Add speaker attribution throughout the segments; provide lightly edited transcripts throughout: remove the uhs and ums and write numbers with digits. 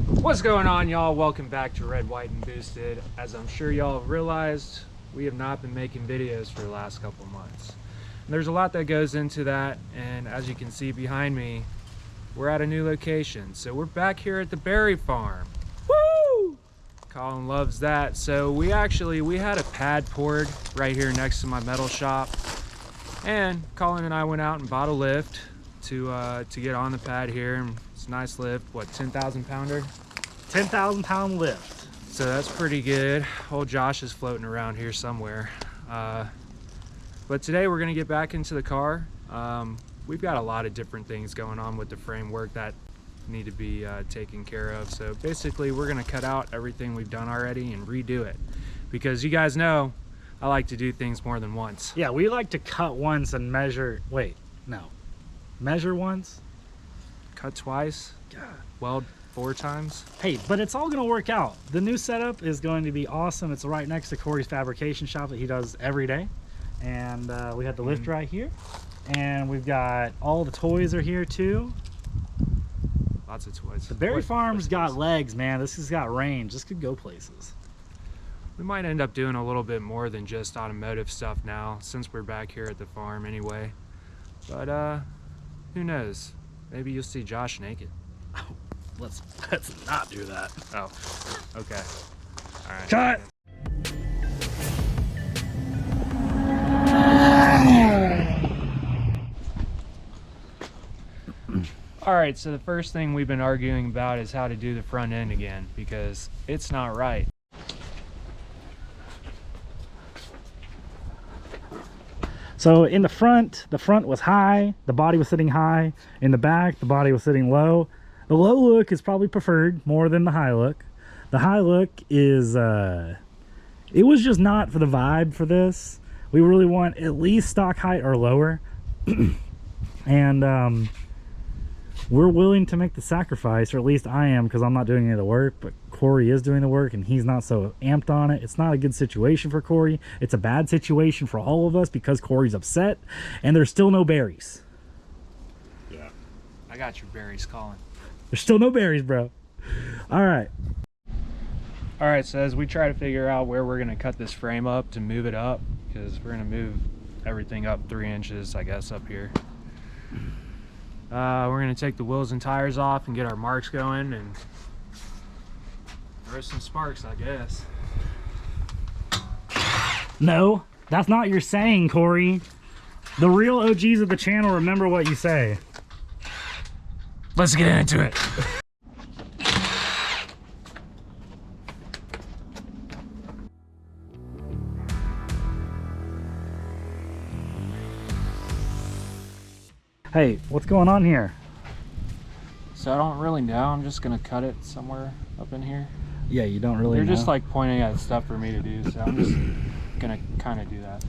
Speaker 1: What's going on, y'all? Welcome back to Red, White, and Boosted. As I'm sure y'all have realized, we have not been making videos for the last couple months. And there's a lot that goes into that, and as you can see behind me, we're at a new location. So we're back here at the berry farm. Woo! Colin loves that. So we had a pad poured right here next to my metal shop, and Colin and I went out and bought a lift to get on the pad here. And it's a nice lift. What, 10,000 pounder?
Speaker 2: 10,000 pound lift.
Speaker 1: So that's pretty good. Old Josh is floating around here somewhere. But today we're gonna get back into the car. We've got a lot of different things going on with the framework that need to be taken care of. So basically we're gonna cut out everything we've done already and redo it. Because you guys know, I like to do things more than once.
Speaker 2: Yeah, we like to cut once and measure, measure once.
Speaker 1: Cut twice,
Speaker 2: God.
Speaker 1: weld 4 times.
Speaker 2: Hey, but it's all gonna work out. The new setup is going to be awesome. It's right next to Corey's fabrication shop that he does every day. And we have the lift right here. And we've got all the toys are here too.
Speaker 1: Lots of toys.
Speaker 2: The berry farm's got legs, man. This has got range. This could go places.
Speaker 1: We might end up doing a little bit more than just automotive stuff now, since we're back here at the farm anyway. But who knows? Maybe you'll see Josh naked.
Speaker 2: Oh, let's not do that.
Speaker 1: Oh, okay. All right.
Speaker 2: Cut!
Speaker 1: All right, so the first thing we've been arguing about is how to do the front end again, because it's not right.
Speaker 2: So in the front was high, the body was sitting high. In the back, the body was sitting low. The low look is probably preferred more than the high look. The high look is, it was just not for the vibe for this. We really want at least stock height or lower. And we're willing to make the sacrifice, or at least I am, because I'm not doing any of the work, but Corey is doing the work and he's not so amped on it. It's not a good situation for Corey. It's a bad situation for all of us because Corey's upset and there's still no berries.
Speaker 1: Yeah. I got your berries, Colin.
Speaker 2: There's still no berries, bro. All right.
Speaker 1: All right, so as we try to figure out where we're gonna cut this frame up to move it up, because we're gonna move everything up 3 inches, I guess, up here. We're gonna take the wheels and tires off and get our marks going and throw some sparks, I guess.
Speaker 2: No, that's not your saying, Corey. The real OGs of the channel remember what you say.
Speaker 1: Let's get into it.
Speaker 2: Hey, what's going on here?
Speaker 1: So I don't really know. I'm just gonna cut it somewhere up in here.
Speaker 2: Yeah, you don't really know.
Speaker 1: You're just like pointing at stuff for me to do, so I'm just gonna kind of do that. So.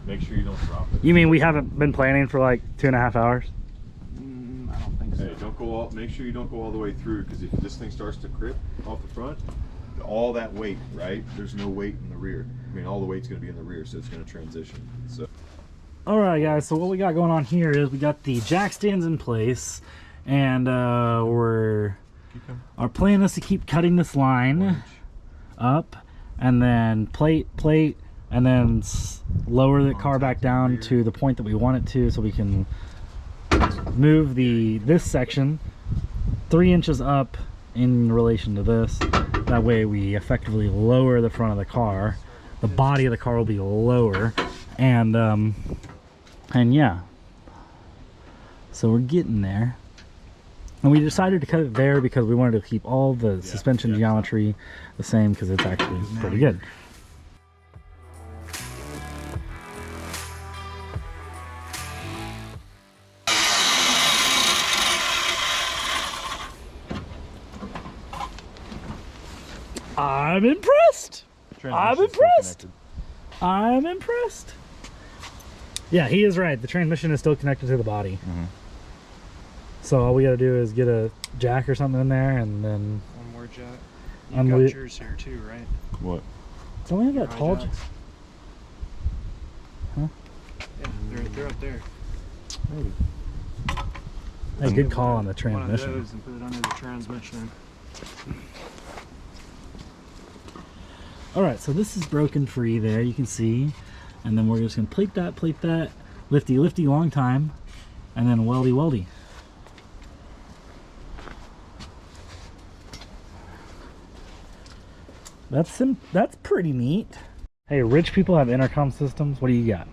Speaker 3: Make sure you don't drop it.
Speaker 2: You mean we haven't been planning for like 2.5 hours?
Speaker 1: I don't think so.
Speaker 3: Hey, don't go all. Make sure you don't go all the way through, because if this thing starts to crip off the front, all that weight, right? There's no weight in the rear. I mean, all the weight's going to be in the rear, so it's going to transition. So.
Speaker 2: All right, guys. So what we got going on here is we got the jack stands in place, and our plan is to keep cutting this line up, and then plate, and then lower the car back down to the point that we want it to, so we can move this section 3 inches up in relation to this. That way we effectively lower the front of the car. The body of the car will be lower, and yeah, so we're getting there. And we decided to cut it there because we wanted to keep all the suspension geometry the same, because it's actually pretty good. I'm impressed. I'm impressed. I'm impressed. Yeah, he is right. The transmission is still connected to the body. So all we got to do is get a jack or something in there, and then
Speaker 1: One more jack. You got yours here too, right?
Speaker 3: What?
Speaker 2: Don't we have that tall jack?
Speaker 1: Huh? Yeah, they're up there.
Speaker 3: Maybe.
Speaker 2: Hey, good call on the
Speaker 1: One of
Speaker 2: transmission.
Speaker 1: those and put it under the transmission.
Speaker 2: Alright, so this is broken free there, you can see. And then we're just going to plate that, lifty, lifty, long time, and then weldy, weldy. That's pretty neat. Hey, rich people have intercom systems. What do you got?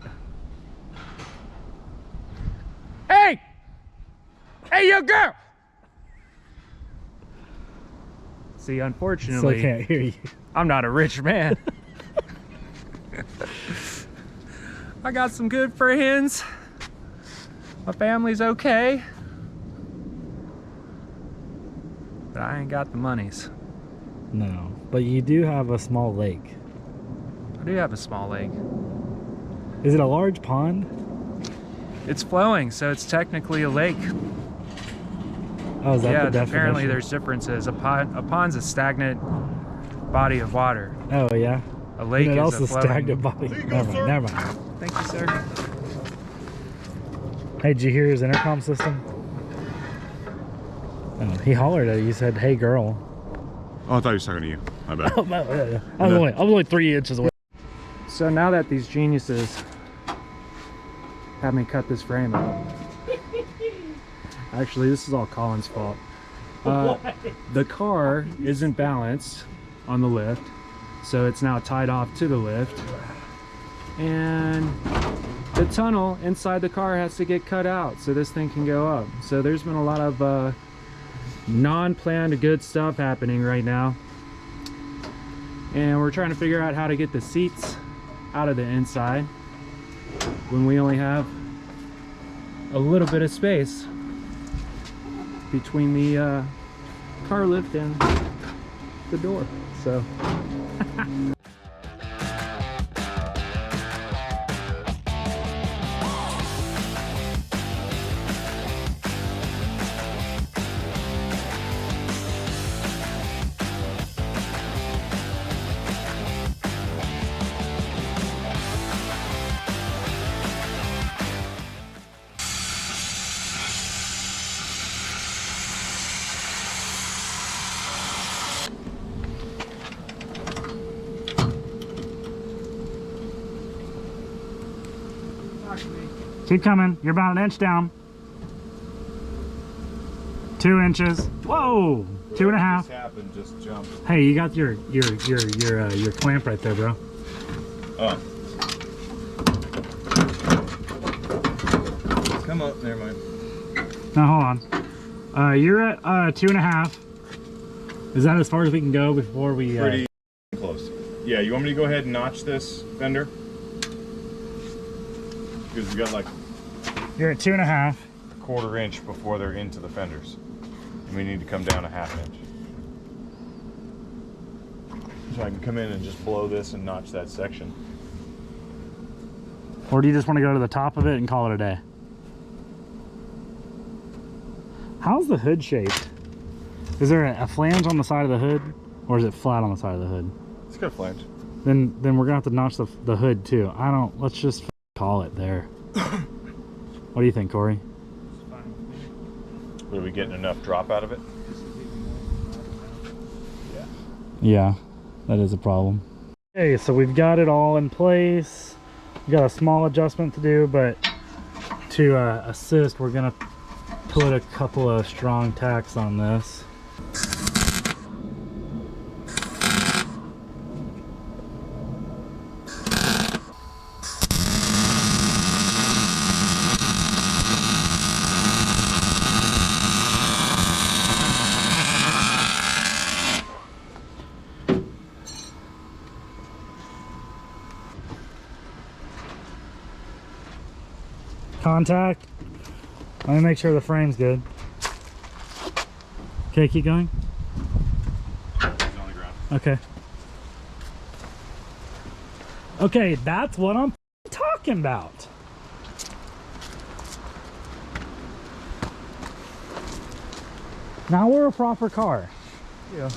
Speaker 1: Hey! Hey, you girl! See, unfortunately,
Speaker 2: Still can't hear you.
Speaker 1: I'm not a rich man. I got some good friends. My family's okay. But I ain't got the monies.
Speaker 2: No, but you do have a small lake.
Speaker 1: I do have a small lake.
Speaker 2: Is it a large pond?
Speaker 1: It's flowing, so it's technically a lake.
Speaker 2: Oh, is that
Speaker 1: Yeah,
Speaker 2: the definition?
Speaker 1: apparently there's differences. A pond's a stagnant body of water.
Speaker 2: Oh, yeah?
Speaker 1: A lake
Speaker 2: And it
Speaker 1: is
Speaker 2: also
Speaker 1: a flowing...
Speaker 2: stagnant body. Never mind.
Speaker 1: Thank you, sir.
Speaker 2: Hey, did you hear his intercom system? Oh, he hollered at you. He said, "Hey, girl."
Speaker 3: Oh, I thought he was talking to you. My bad.
Speaker 2: Oh, no. I was only 3 inches away.
Speaker 1: So now that these geniuses have me cut this frame out, actually this is all Colin's fault. The car isn't balanced on the lift, so it's now tied off to the lift, and the tunnel inside the car has to get cut out so this thing can go up. So there's been a lot of non-planned good stuff happening right now, and we're trying to figure out how to get the seats out of the inside when we only have a little bit of space between the car lift and the door. So
Speaker 2: Keep coming. You're about an inch down. 2 inches. Whoa! 2.5.
Speaker 3: Just happened, just jumped.
Speaker 2: Hey, you got your clamp right there, bro.
Speaker 3: Oh. Come up, never mind.
Speaker 2: Now hold on. You're at 2.5. Is that as far as we can go before we?
Speaker 3: Pretty close. Yeah, you want me to go ahead and notch this fender? Because we got like
Speaker 2: You're at 2.5.
Speaker 3: a 1/4 inch before they're into the fenders. And we need to come down a 1/2 inch. So I can come in and just blow this and notch that section.
Speaker 2: Or do you just want to go to the top of it and call it a day? How's the hood shaped? Is there a flange on the side of the hood, or is it flat on the side of the hood?
Speaker 3: It's got a flange.
Speaker 2: Then we're gonna have to notch the hood too. Let's just call it there. What do you think, Corey?
Speaker 3: Are we getting enough drop out of it? Yeah.
Speaker 2: Yeah, that is a problem. Okay, so we've got it all in place. We've got a small adjustment to do, but to assist, we're gonna put a couple of strong tacks on this. Contact. Let me make sure the frame's good. Okay, keep going.
Speaker 3: It's on the ground.
Speaker 2: Okay. Okay, that's what I'm talking about. Now we're a proper car.
Speaker 1: yeah,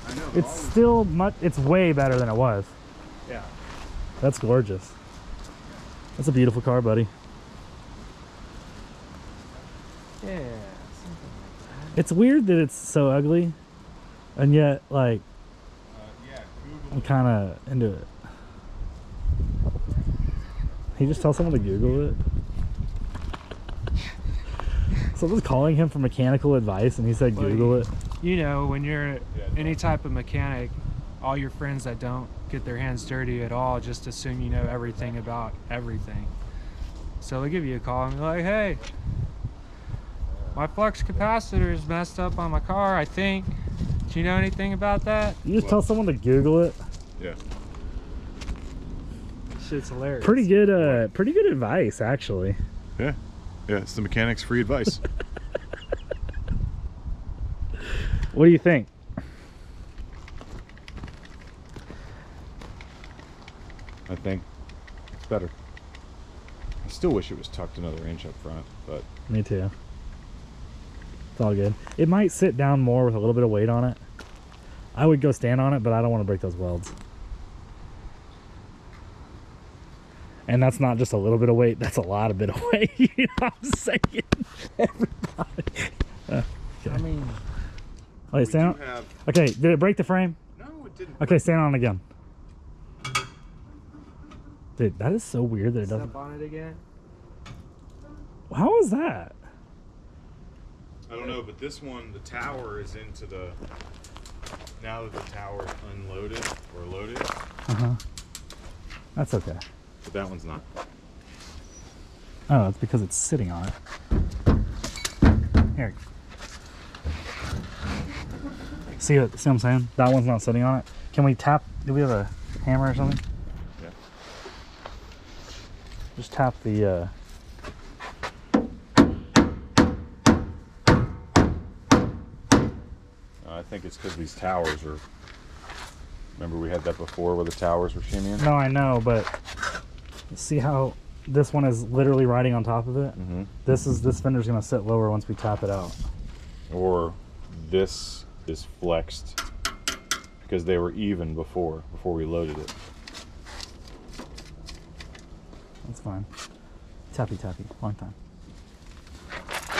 Speaker 3: I know.
Speaker 2: It's still it's way better than it was.
Speaker 1: yeah.
Speaker 2: That's gorgeous. That's a beautiful car, buddy.
Speaker 1: Yeah.
Speaker 2: It's weird that it's so ugly, and yet, like,
Speaker 3: Yeah,
Speaker 2: I'm kind of into it. He just tell someone to Google it. Someone's calling him for mechanical advice, and he said Google it.
Speaker 1: You know, when you're any type of mechanic, all your friends that don't get their hands dirty at all just assume you know everything about everything. So they give you a call and be like, hey, my flux capacitor is messed up on my car, I think. Do you know anything about that?
Speaker 2: You just tell someone to Google it.
Speaker 3: Yeah.
Speaker 1: Shit's hilarious.
Speaker 2: Pretty good advice, actually.
Speaker 3: Yeah. Yeah, it's the mechanic's free advice.
Speaker 2: What do you think?
Speaker 3: I think it's better. I still wish it was tucked another inch up front, but
Speaker 2: Me too. It's all good. It might sit down more with a little bit of weight on it. I would go stand on it, but I don't want to break those welds. And that's not just a little bit of weight, that's a lot of bit of weight. You know what I'm saying? Everybody. Okay.
Speaker 1: I mean,
Speaker 2: Wait, stand on. Okay, did it break the frame?
Speaker 3: no, it didn't.
Speaker 2: Okay, stand on again. Dude, that is so weird that it doesn't.
Speaker 1: step on it again.
Speaker 2: How is that?
Speaker 3: I don't know, but this one, the tower is into the. Now that the tower is unloaded or loaded,
Speaker 2: That's okay.
Speaker 3: but that one's not.
Speaker 2: Oh, it's because it's sitting on it. Here. See what I'm saying? That one's not sitting on it. Can we tap? Do we have a hammer or something?
Speaker 3: Yeah.
Speaker 2: Just tap the.
Speaker 3: I think it's because these towers are. Remember we had that before where the towers were shimmying?
Speaker 2: No, I know, but see how this one is literally riding on top of it?
Speaker 3: Mm-hmm.
Speaker 2: This fender's gonna sit lower once we tap it out.
Speaker 3: Or this is flexed because they were even before we loaded it.
Speaker 2: That's fine. Tappy tappy, long time.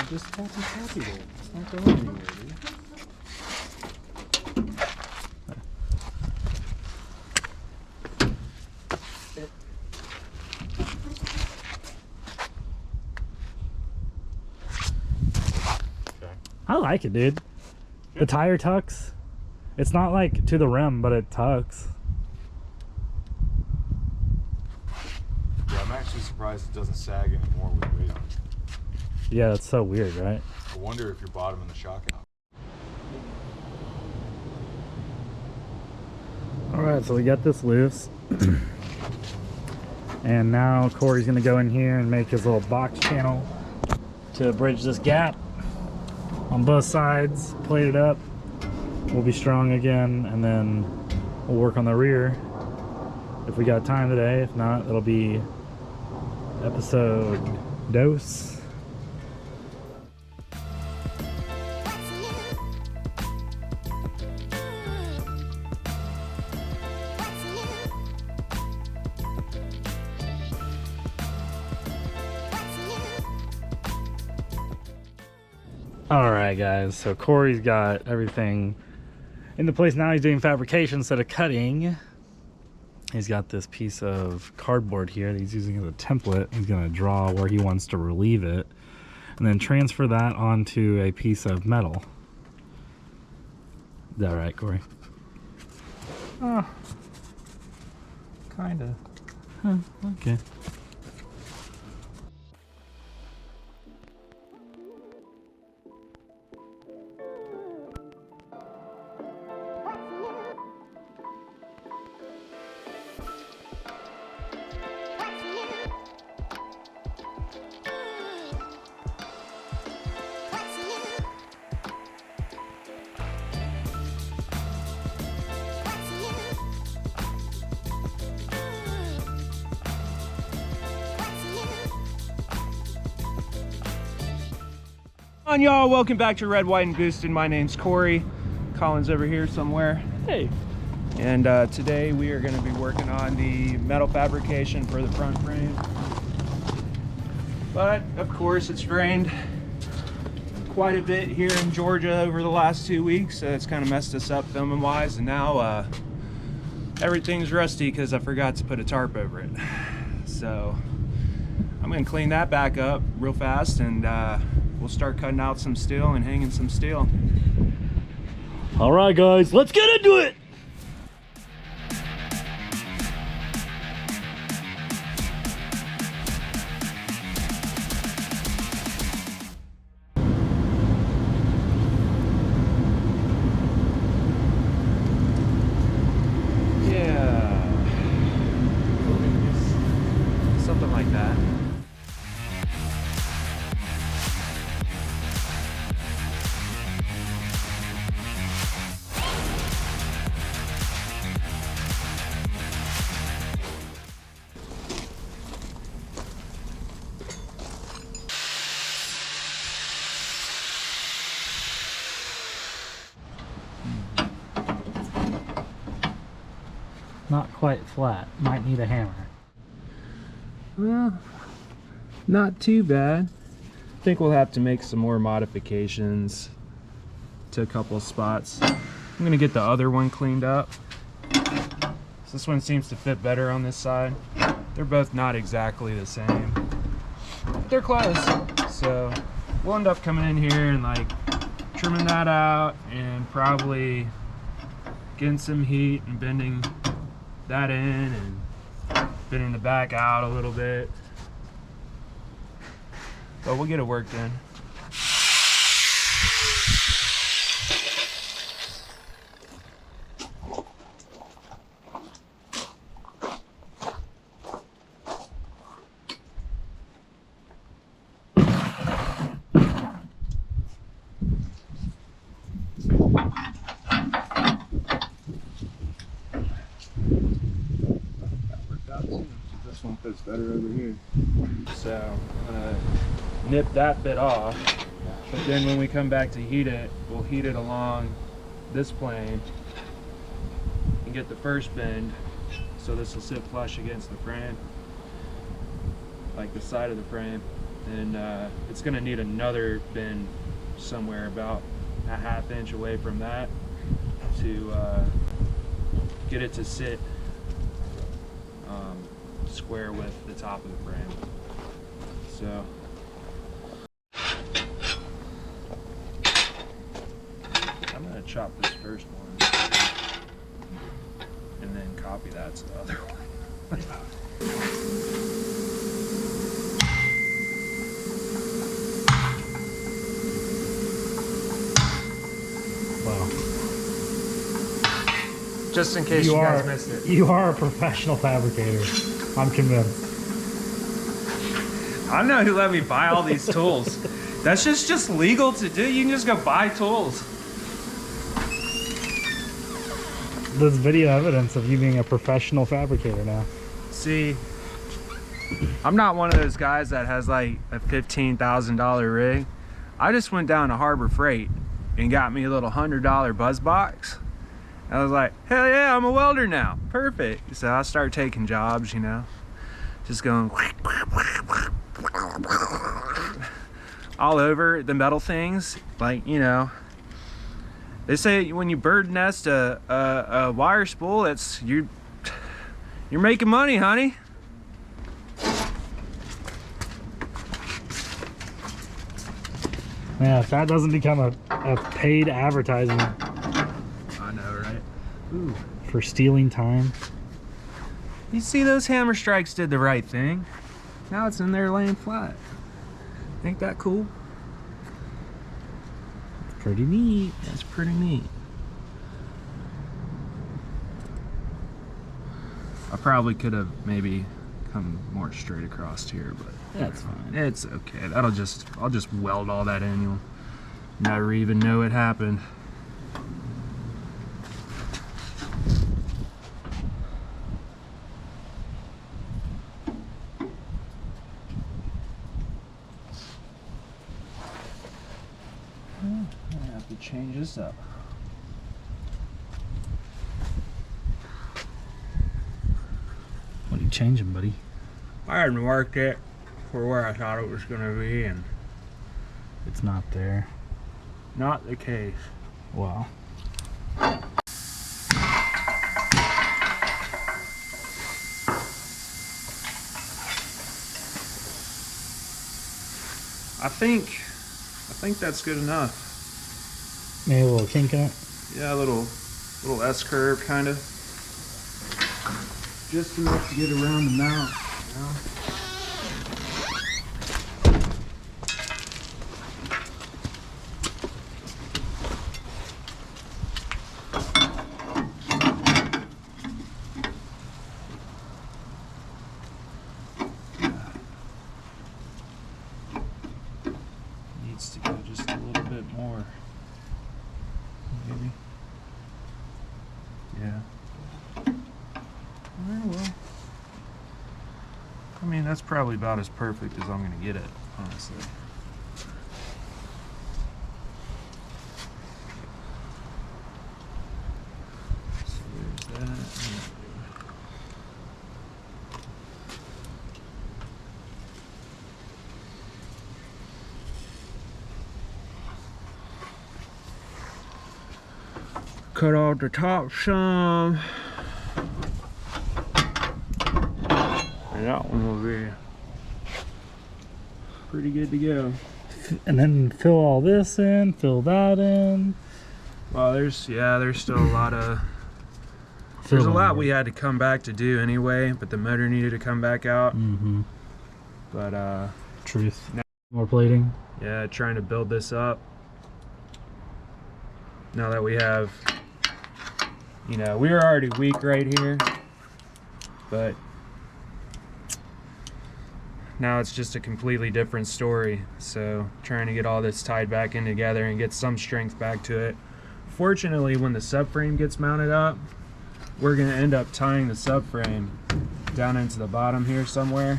Speaker 1: Just tappy it. It's not going anywhere, dude.
Speaker 2: I like it, dude. The tire tucks. It's not like to the rim, but it tucks.
Speaker 3: Yeah, I'm actually surprised it doesn't sag anymore with weight on it.
Speaker 2: Yeah, that's so weird, right?
Speaker 3: I wonder if you're bottoming the shock out.
Speaker 2: Alright, so we got this loose. And now Corey's gonna go in here and make his little box channel to bridge this gap on both sides, plate it up. We'll be strong again, and then we'll work on the rear if we got time today. If not, it'll be episode dos. Alright guys, so Corey's got everything in the place now. He's doing fabrication instead of cutting. He's got this piece of cardboard here that he's using as a template. He's going to draw where he wants to relieve it and then transfer that onto a piece of metal. Is that right, Corey?
Speaker 1: Oh, kinda.
Speaker 2: Huh, okay.
Speaker 1: On y'all, welcome back to Red, White, and Boosted. My name's Corey. Colin's over here somewhere. Hey. And today we are going to be working on the metal fabrication for the front frame. But of course it's rained quite a bit here in Georgia over the last 2 weeks, so it's kind of messed us up filming wise, and now everything's rusty because I forgot to put a tarp over it. So I'm gonna clean that back up real fast, and we'll start cutting out some steel and hanging some steel.
Speaker 2: All right, guys, let's get into it.
Speaker 1: Something like that.
Speaker 2: Not quite flat. Might need a hammer.
Speaker 1: Well, not too bad. I think we'll have to make some more modifications to a couple of spots. I'm gonna get the other one cleaned up. So this one seems to fit better on this side. They're both not exactly the same, but they're close. So we'll end up coming in here and like trimming that out and probably getting some heat and bending that in and bending the back out a little bit, but we'll get it worked in.
Speaker 3: This one fits better over here.
Speaker 1: So I'm gonna nip that bit off, but then when we come back to heat it, we'll heat it along this plane and get the first bend, so this will sit flush against the frame, like the side of the frame, and it's gonna need another bend somewhere about a ½ inch away from that to get it to sit square with the top of the frame. So I'm gonna chop this first one and then copy that to the other one.
Speaker 2: Wow.
Speaker 1: Just in case you guys missed it.
Speaker 2: You are a professional fabricator. I'm convinced.
Speaker 1: I don't know who let me buy all these tools. That's just legal to do. You can just go buy tools.
Speaker 2: There's video evidence of you being a professional fabricator now.
Speaker 1: See, I'm not one of those guys that has like a $15,000 rig. I just went down to Harbor Freight and got me a little $100 buzz box. I was like, hell yeah, I'm a welder now. Perfect. So I started taking jobs, you know, just going all over the metal things. Like, you know, they say when you bird nest a wire spool, it's you're making money, honey.
Speaker 2: Yeah, if that doesn't become a paid advertisement.
Speaker 1: I know, right? Ooh.
Speaker 2: For stealing time.
Speaker 1: You see, those hammer strikes did the right thing. Now it's in there laying flat. Ain't that cool?
Speaker 2: It's pretty neat.
Speaker 1: That's pretty neat. I probably could have maybe come more straight across here, but
Speaker 2: that's fine.
Speaker 1: It's okay. I'll just weld all that in. You'll never even know it happened. I have to change this up.
Speaker 2: What are you changing, buddy?
Speaker 1: I hadn't worked it for where I thought it was going to be, and
Speaker 2: it's not there.
Speaker 1: not the case.
Speaker 2: Wow.
Speaker 1: I think that's good enough.
Speaker 2: Maybe a little kink in it.
Speaker 1: Yeah, a little S curve kind of. Just enough to get around the mount, you know? Needs to go just a little bit more. Maybe. Yeah. Well, I mean, that's probably about as perfect as I'm going to get it, honestly. So there's that. Cut off the top some. And that one will be pretty good to go.
Speaker 2: And then fill all this in, fill that in.
Speaker 1: Well, there's still a lot of there's a lot we had to come back to do anyway, but the motor needed to come back out.
Speaker 2: Mm-hmm.
Speaker 1: But
Speaker 2: Truth. More plating.
Speaker 1: yeah, trying to build this up. Now that we have, you know, we were already weak right here, but now it's just a completely different story. So trying to get all this tied back in together and get some strength back to it. Fortunately, when the subframe gets mounted up, we're going to end up tying the subframe down into the bottom here somewhere,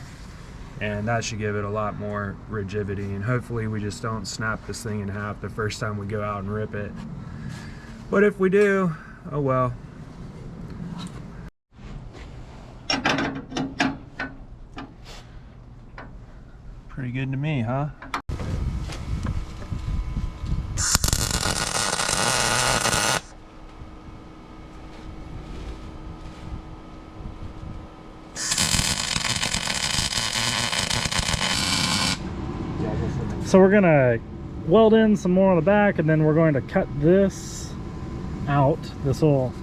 Speaker 1: and that should give it a lot more rigidity, and hopefully we just don't snap this thing in half the first time we go out and rip it. But if we do, oh well. Pretty good to me, huh?
Speaker 2: So we're gonna weld in some more on the back, and then we're going to cut this out, this little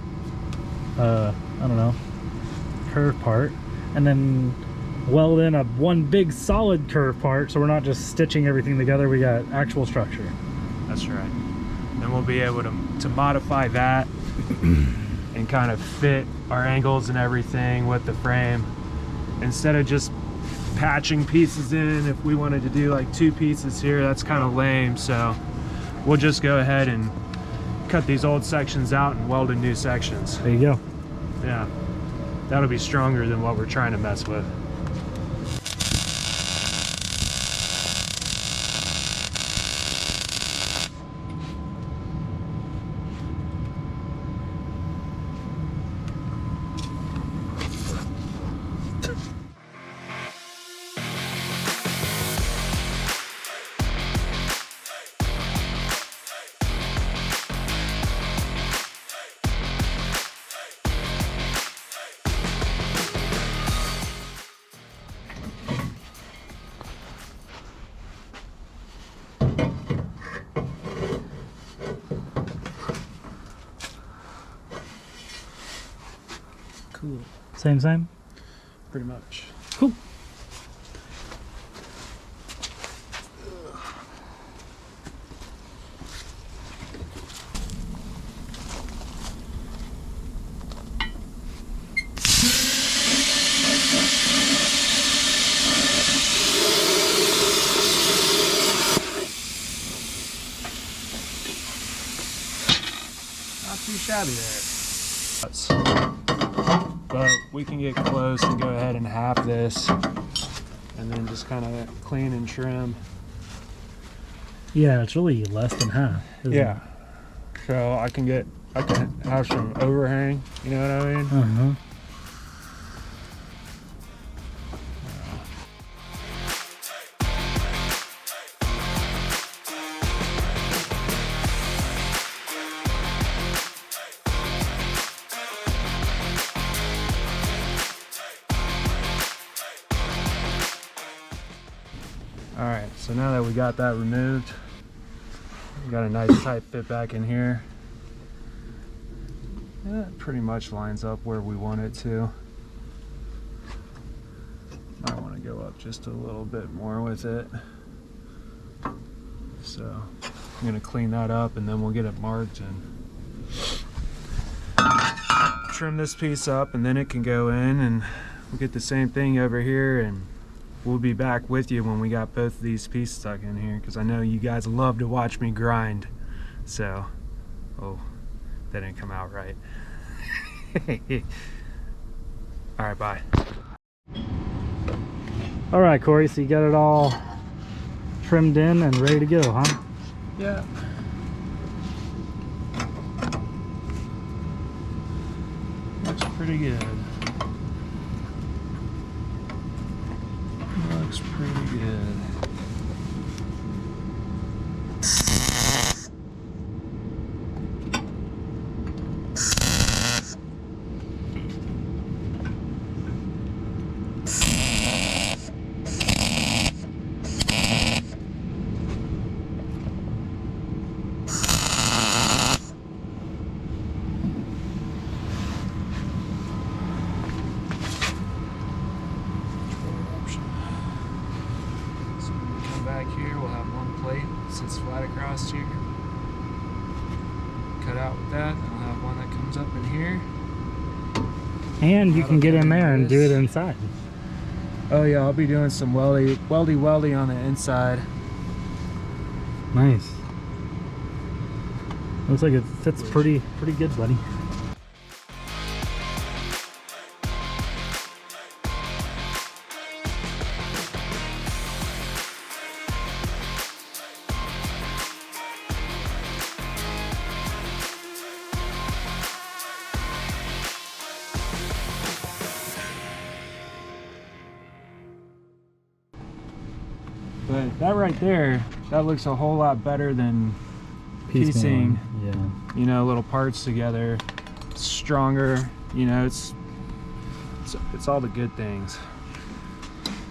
Speaker 2: I don't know, curve part, and then weld in one big solid curve part, so we're not just stitching everything together, we got actual structure.
Speaker 1: That's right. Then we'll be able to modify that and kind of fit our angles and everything with the frame, instead of just patching pieces in. If we wanted to do like 2 pieces here, that's kind of lame, so we'll just go ahead and cut these old sections out and weld in new sections.
Speaker 2: There you go.
Speaker 1: Yeah, that'll be stronger than what we're trying to mess with. Cool.
Speaker 2: Same?
Speaker 1: Pretty much.
Speaker 2: Cool.
Speaker 1: Not too shabby there. But we can get close and go ahead and half this, and then just kind of clean and trim.
Speaker 2: Yeah, it's really less than half.
Speaker 1: Yeah. So I can have some overhang, you know what I mean?
Speaker 2: Uh-huh.
Speaker 1: Alright, so now that we got that removed, we got a nice tight fit back in here. That pretty much lines up where we want it to. Might want to go up just a little bit more with it. So I'm going to clean that up and then we'll get it marked and trim this piece up, and then it can go in, and we'll get the same thing over here, and we'll be back with you when we got both of these pieces stuck in here, because I know you guys love to watch me grind. So, oh, that didn't come out right. Alright, bye.
Speaker 2: Alright, Corey, so you got it all trimmed in and ready to go, huh?
Speaker 1: Yeah. Looks pretty good. Looks pretty good. Back here we'll have one plate that sits flat across here, cut out with that, and I'll have one that comes up in here,
Speaker 2: and you can get in there and do it inside.
Speaker 1: Oh yeah, I'll be doing some weldy on the inside.
Speaker 2: Nice. Looks like it fits pretty good, buddy.
Speaker 1: But that right there, that looks a whole lot better than piecing,
Speaker 2: yeah,
Speaker 1: you know, little parts together. It's stronger, you know, it's all the good things.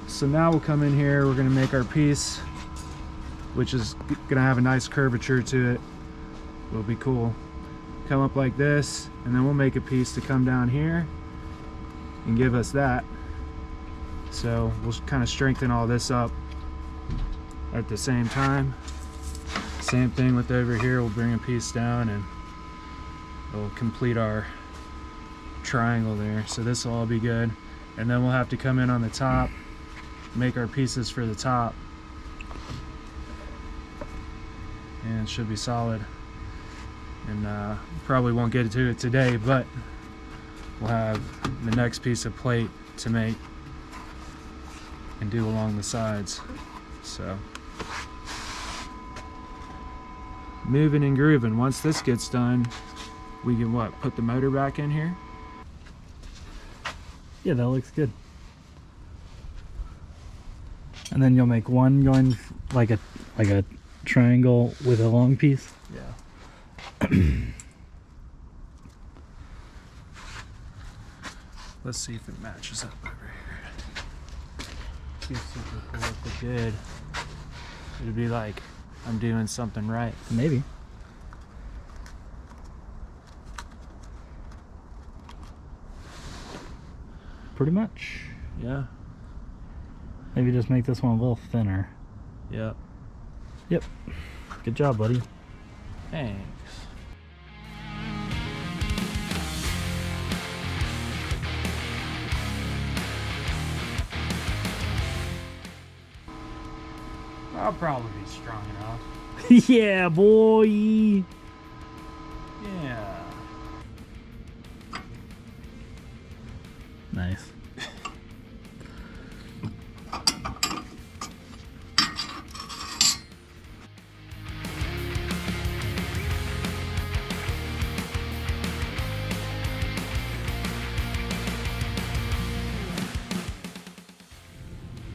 Speaker 1: So now we'll come in here, we're gonna make our piece, which is gonna have a nice curvature to it. It'll be cool. Come up like this, and then we'll make a piece to come down here and give us that. So we'll kind of strengthen all this up at the same time. Same thing with over here, we'll bring a piece down and it'll complete our triangle there. So this will all be good. And then we'll have to come in on the top, make our pieces for the top, and it should be solid. And probably won't get to it today, but we'll have the next piece of plate to make and do along the sides. So moving and grooving. Once this gets done, we can put the motor back in here.
Speaker 2: Yeah, that looks good. And then you'll make one going like a triangle with a long piece.
Speaker 1: Yeah. Let's see if it matches up over here. Be super cool if it did. It'd be like I'm doing something right.
Speaker 2: Maybe. Pretty much.
Speaker 1: Yeah.
Speaker 2: Maybe just make this one a little thinner.
Speaker 1: Yep.
Speaker 2: Yep. Good job, buddy.
Speaker 1: Thanks. I'll probably be strong enough.
Speaker 2: Yeah, boy.
Speaker 1: Yeah.
Speaker 2: Nice.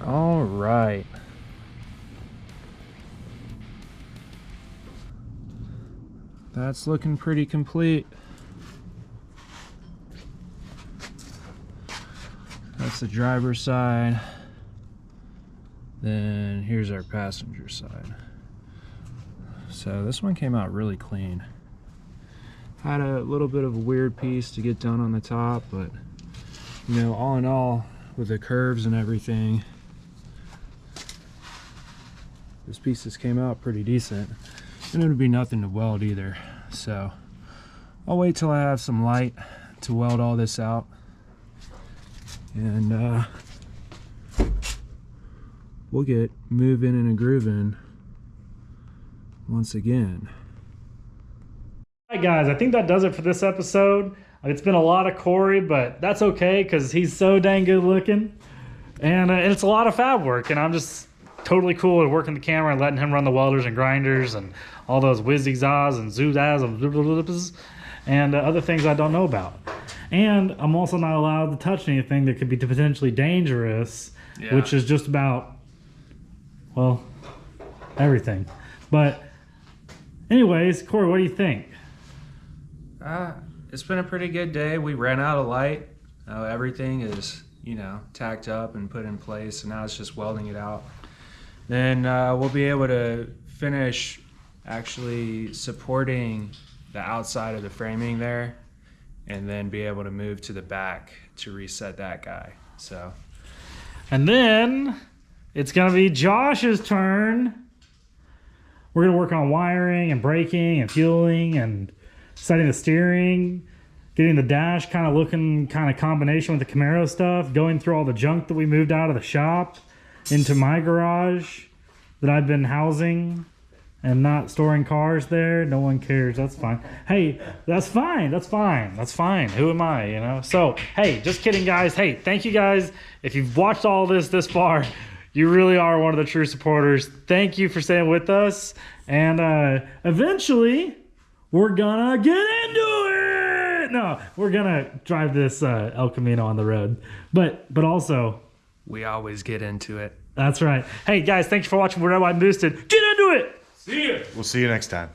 Speaker 1: All right. That's looking pretty complete. That's the driver's side. Then here's our passenger side. So this one came out really clean. Had a little bit of a weird piece to get done on the top, but you know, all in all, with the curves and everything, this piece came out pretty decent. And it would be nothing to weld either. So I'll wait till I have some light to weld all this out. And we'll get moving and grooving once again.
Speaker 2: All right, guys, I think that does it for this episode. It's been a lot of Corey, but that's okay because he's so dang good looking. And it's a lot of fab work, and I'm just totally cool with working the camera and letting him run the welders and grinders and all those whizzy-zaws and zoozahs and other things I don't know about. And I'm also not allowed to touch anything that could be potentially dangerous, which is just about, well, everything. But anyways, Corey, what do you think?
Speaker 1: It's been a pretty good day. We ran out of light. Everything is, you know, tacked up and put in place, and now it's just welding it out. Then we'll be able to finish actually supporting the outside of the framing there, and then be able to move to the back to reset that guy. So,
Speaker 2: and then it's gonna be Josh's turn. We're gonna work on wiring and braking and fueling and setting the steering, getting the dash kind of looking kind of combination with the Camaro stuff, going through all the junk that we moved out of the shop into my garage that I've been housing and not storing cars there. No one cares. That's fine. Hey, that's fine. That's fine. That's fine. Who am I, you know? So, hey, just kidding, guys. Hey, thank you guys. If you've watched all this far, you really are one of the true supporters. Thank you for staying with us. And eventually, we're gonna get into it. No, we're gonna drive this El Camino on the road. But also,
Speaker 1: we always get into it.
Speaker 2: That's right. Hey, guys, thanks for watching Red, White, and Boosted. Get into it.
Speaker 3: See ya. We'll see you next time.